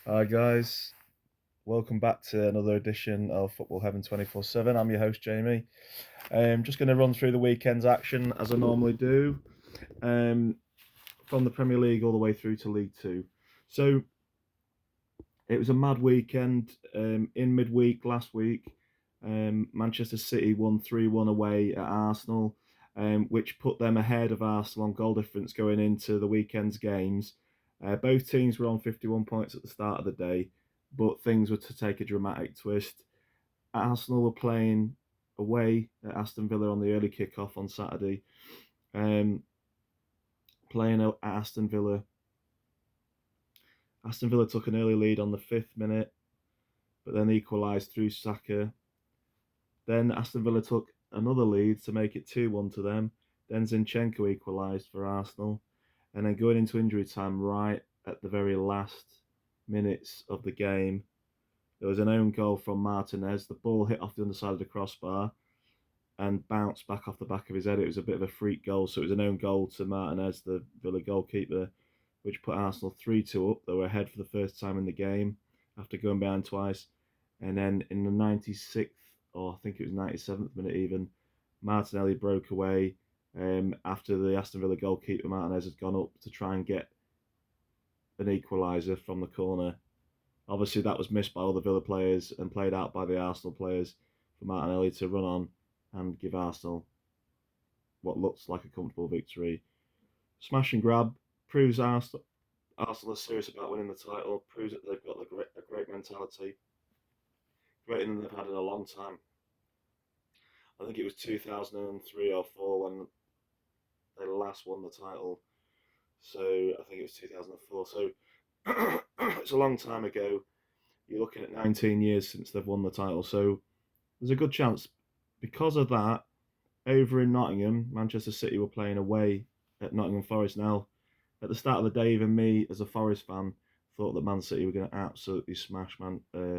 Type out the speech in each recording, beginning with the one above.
Hi guys, welcome back to another edition of Football Heaven 24/7. I'm your host Jamie. Just going to run through the weekend's action as I normally do, um, from the Premier League all the way through to League Two. So it was a mad weekend. In midweek last week, Manchester City won 3-1 away at Arsenal, which put them ahead of Arsenal on goal difference going into the weekend's games. Both teams were on 51 points at the start of the day, but things were to take a dramatic twist. Arsenal were playing away at Aston Villa on the early kickoff on Saturday. Um, Playing at Aston Villa. Aston Villa took an early lead on the 5th minute, but then equalised through Saka. Then Aston Villa took another lead to make it 2-1 to them. Then Zinchenko equalised for Arsenal. And then going into injury time, right at the very last minutes of the game, there was an own goal from Martinez. The ball hit off the underside of the crossbar and bounced back off the back of his head. It was a bit of a freak goal. So it was an own goal to Martinez, the Villa goalkeeper, which put Arsenal 3-2 up. They were ahead for the first time in the game after going behind twice. And then in the 96th, or I think it was 97th minute even, Martinelli broke away after the Aston Villa goalkeeper Martinez had gone up to try and get an equaliser from the corner. Obviously, that was missed by all the Villa players and played out by the Arsenal players for Martinelli to run on and give Arsenal what looks like a comfortable victory. Smash and grab proves Arsenal are serious about winning the title, proves that they've got a great mentality, greater than they've had in a long time. I think it was 2003 or 4 when they last won the title. So I think it was 2004. So it's a long time ago. You're looking at 19 years since they've won the title. So there's a good chance. Because of that, over in Nottingham, Manchester City were playing away at Nottingham Forest. Now, at the start of the day, even me as a Forest fan thought that Man City were going to absolutely smash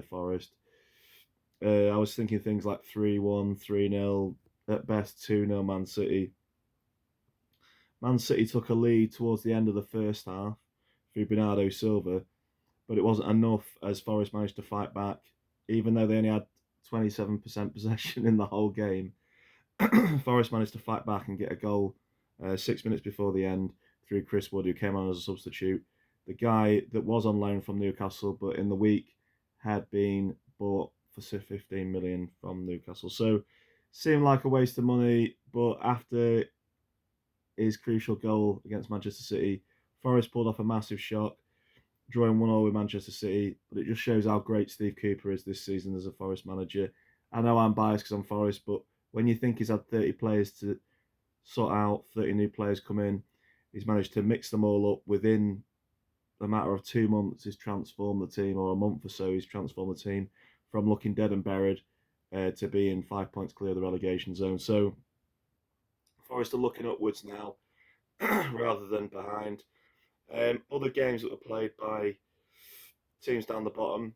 Forest. I was thinking things like 3-1, 3-0, at best 2-0 Man City. Man City took a lead towards the end of the first half through Bernardo Silva, but it wasn't enough as Forest managed to fight back, even though they only had 27% possession in the whole game. Forest managed to fight back and get a goal 6 minutes before the end through Chris Wood, who came on as a substitute. The guy that was on loan from Newcastle, but in the week had been bought for 15 million from Newcastle. So seemed like a waste of money, but after his crucial goal against Manchester City, Forest pulled off a massive shock, drawing 1-0 with Manchester City. But it just shows how great Steve Cooper is this season as a Forest manager. I know I'm biased because I'm Forest, but when you think he's had 30 players to sort out, 30 new players come in, he's managed to mix them all up within a matter of 2 months. He's transformed the team, or a month or so, he's transformed the team from looking dead and buried to being 5 points clear of the relegation zone. So Forest are looking upwards now rather than behind. Other games that were played by teams down the bottom,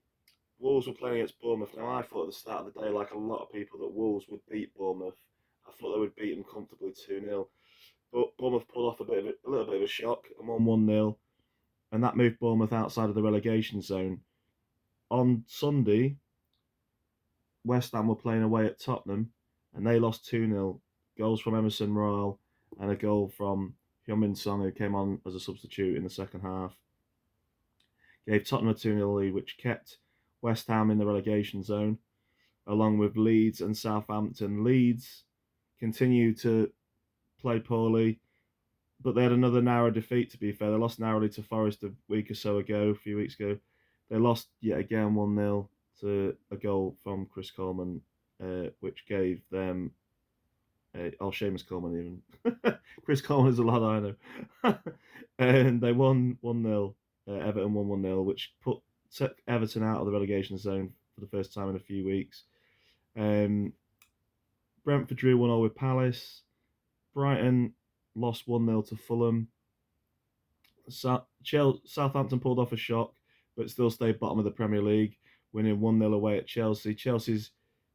Wolves were playing against Bournemouth. Now, I thought at the start of the day, like a lot of people, that Wolves would beat Bournemouth. I thought they would beat them comfortably 2-0. But Bournemouth pulled off a little bit of a shock and won 1-0. And that moved Bournemouth outside of the relegation zone. On Sunday, West Ham were playing away at Tottenham and they lost 2-0. Goals from Emerson Royal and a goal from Heung-min Son, who came on as a substitute in the second half, gave Tottenham a 2-0 lead, which kept West Ham in the relegation zone, along with Leeds and Southampton. Leeds continued to play poorly, but they had another narrow defeat, to be fair. They lost narrowly to Forest a week or so ago, a few weeks ago. They lost yet again 1-0 to a goal from Chris Coleman, which gave them Seamus Coleman even. Chris Coleman is a lad I know. And they won 1-0. Everton won 1-0, which took Everton out of the relegation zone for the first time in a few weeks. Brentford drew 1-0 with Palace. Brighton lost 1-0 to Fulham. Southampton pulled off a shock, but still stayed bottom of the Premier League, winning 1-0 away at Chelsea. Chelsea's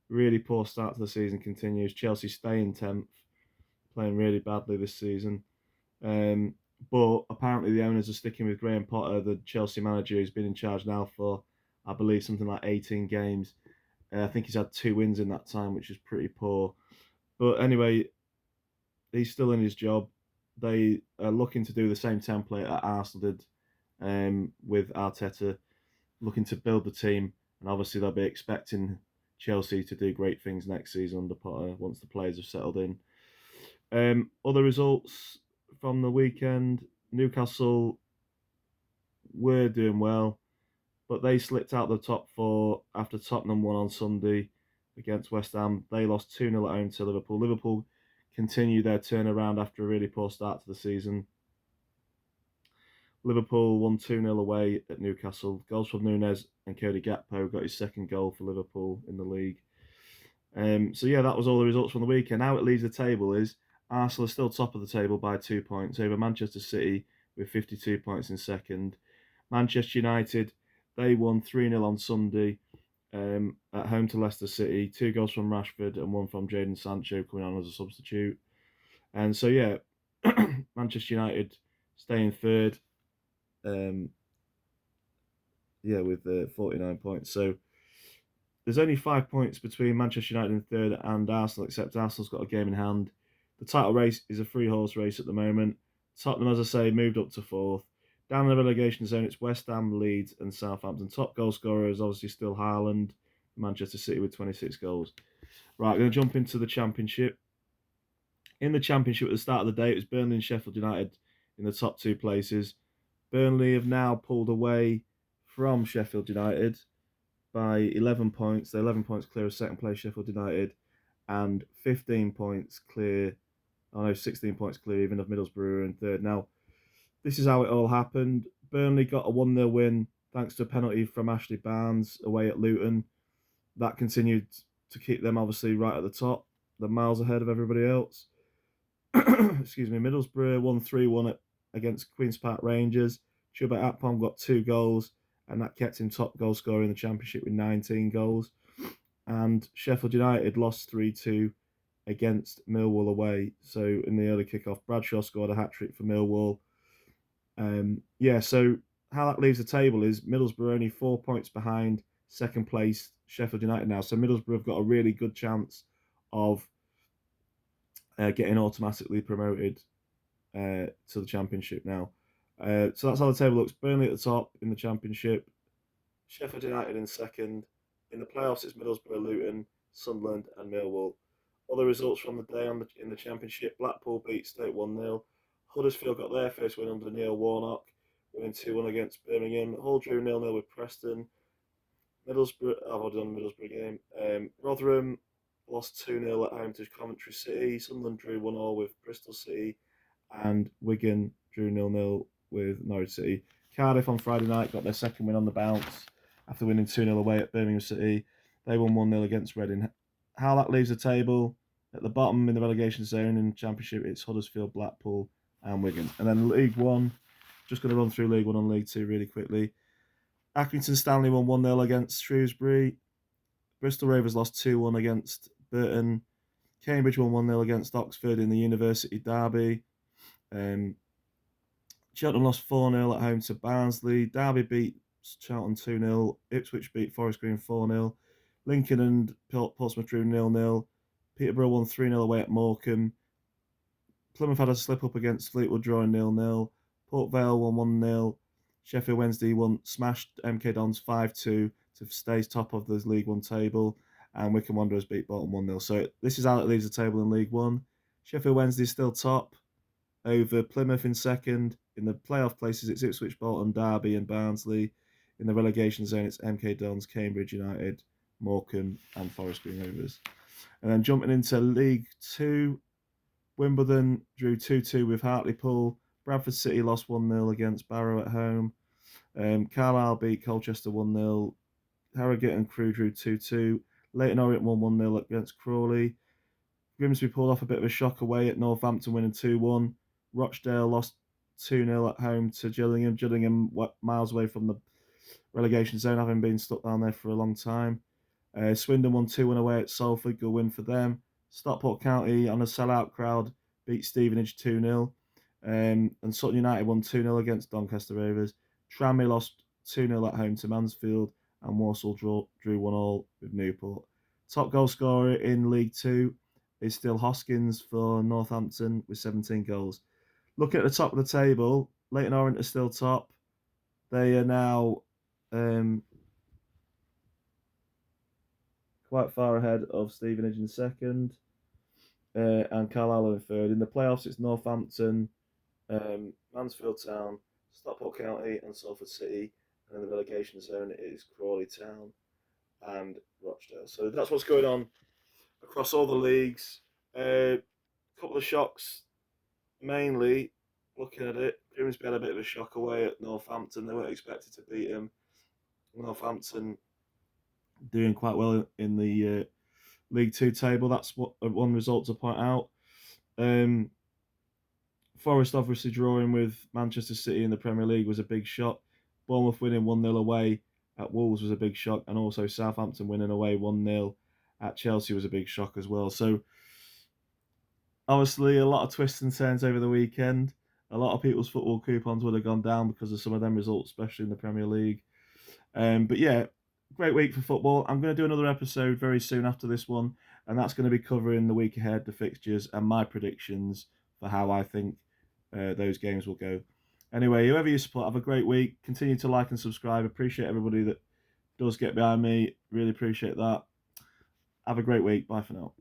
really poor start to the season continues. Chelsea stay in 10th, playing really badly this season. But apparently the owners are sticking with Graham Potter, the Chelsea manager, who's been in charge now for, I believe, something like 18 games. I think he's had 2 wins in that time, which is pretty poor. But anyway, he's still in his job. They are looking to do the same template that Arsenal did with Arteta, looking to build the team, and obviously they'll be expecting Chelsea to do great things next season under Potter once the players have settled in. Other results from the weekend: Newcastle were doing well, but they slipped out the top four after Tottenham won on Sunday against West Ham. They lost 2-0 at home to Liverpool. Liverpool continued their turnaround after a really poor start to the season. Liverpool won 2-0 away at Newcastle. Goals from Nunes and Cody Gakpo got his second goal for Liverpool in the league. So yeah, that was all the results from the weekend. Now it leaves the table is Arsenal are still top of the table by 2 points over Manchester City with 52 points in second. Manchester United, they won 3-0 on Sunday at home to Leicester City. 2 goals from Rashford and 1 from Jadon Sancho coming on as a substitute. And so yeah, Manchester United staying third. With 49 points. So there's only 5 points between Manchester United in third and Arsenal, except Arsenal's got a game in hand. The title race is a 3-horse race at the moment. Tottenham, as I say, moved up to fourth. Down in the relegation zone, it's West Ham, Leeds, and Southampton. Top goal scorer is obviously still Haaland, Manchester City with 26 goals. Right, I'm going to jump into the Championship. In the Championship at the start of the day, it was Burnley and Sheffield United in the top 2 places. Burnley have now pulled away from Sheffield United by 11 points. They're 11 points clear of second place Sheffield United and 15 points clear, 16 points clear even of Middlesbrough in third. Now, this is how it all happened. Burnley got a 1-0 win thanks to a penalty from Ashley Barnes away at Luton. That continued to keep them obviously right at the top. They're miles ahead of everybody else. Excuse me. Middlesbrough won 3-1 against Queen's Park Rangers. Chuba Akpom got 2 goals, and that kept him top goal scorer in the Championship with 19 goals. And Sheffield United lost 3-2 against Millwall away. So in the early kickoff, Bradshaw scored a hat-trick for Millwall. So how that leaves the table is Middlesbrough only 4 points behind second place Sheffield United now. So Middlesbrough have got a really good chance of getting automatically promoted to the Championship now. So that's how the table looks. Burnley at the top in the Championship, Sheffield United in second. In the playoffs, it's Middlesbrough, Luton, Sunderland, and Millwall. Other results from the day in the Championship: Blackpool beat Stoke 1-0. Huddersfield got their first win under Neil Warnock, winning 2-1 against Birmingham. Hull drew 0-0 with Preston. Middlesbrough, I've already done the Middlesbrough game. Rotherham lost 2-0 at home to Coventry City. Sunderland drew 1-0 with Bristol City. And Wigan drew 0-0 with Norwich City. Cardiff on Friday night got their second win on the bounce after winning 2-0 away at Birmingham City. They won 1-0 against Reading. How that leaves the table: at the bottom in the relegation zone in the Championship, it's Huddersfield, Blackpool, and Wigan. And then League One, just going to run through League One and League Two really quickly. Accrington Stanley won 1-0 against Shrewsbury. Bristol Rovers lost 2-1 against Burton. Cambridge won 1-0 against Oxford in the University Derby. Cheltenham lost 4-0 at home to Barnsley. Derby beat Charlton 2-0. Ipswich beat Forest Green 4-0. Lincoln and Portsmouth drew 0-0. Peterborough won 3-0 away at Morecambe. Plymouth had a slip-up against Fleetwood, drawing 0-0. Port Vale won 1-0. Sheffield Wednesday smashed MK Dons 5-2 to stay top of the League One table. And Wycombe Wanderers beat Bolton 1-0. So this is how it leaves the table in League One. Sheffield Wednesday is still top over Plymouth in second. In the playoff places, it's Ipswich, Bolton, Derby, and Barnsley. In the relegation zone, it's MK Dons, Cambridge United, Morecambe, and Forest Green Rovers. And then jumping into League Two, Wimbledon drew 2-2 with Hartlepool. Bradford City lost 1-0 against Barrow at home. Carlisle beat Colchester 1-0. Harrogate and Crewe drew 2-2. Leyton Orient won 1-0 against Crawley. Grimsby pulled off a bit of a shock away at Northampton, winning 2-1. Rochdale lost 2-0 at home to Gillingham. Gillingham miles away from the relegation zone, having been stuck down there for a long time. Swindon won 2-1 away at Salford. Good win for them. Stockport County, on a sellout crowd, beat Stevenage 2-0. And Sutton United won 2-0 against Doncaster Rovers. Tranmere lost 2-0 at home to Mansfield, and Walsall drew 1-1 with Newport. Top goal scorer in League Two is still Hoskins for Northampton with 17 goals. Looking at the top of the table, Leyton Orient are still top. They are now quite far ahead of Stevenage in second, and Carlisle in third. In the playoffs, it's Northampton, Mansfield Town, Stockport County, and Salford City. And in the relegation zone, it is Crawley Town and Rochdale. So that's what's going on across all the leagues. A couple of shocks, mainly looking at it. Grimsby had a bit of a shock away at Northampton. They weren't expected to beat them. Northampton doing quite well in the League Two table. That's what one result to point out. Forest obviously drawing with Manchester City in the Premier League was a big shock. Bournemouth winning 1-0 away at Wolves was a big shock, and also Southampton winning away 1-0 at Chelsea was a big shock as well. So obviously a lot of twists and turns over the weekend. A lot of people's football coupons would have gone down because of some of them results, especially in the Premier League. But yeah, great week for football. I'm going to do another episode very soon after this one, and that's going to be covering the week ahead, the fixtures, and my predictions for how I think those games will go. Anyway, whoever you support, have a great week. Continue to like and subscribe. Appreciate everybody that does get behind me. Really appreciate that. Have a great week. Bye for now.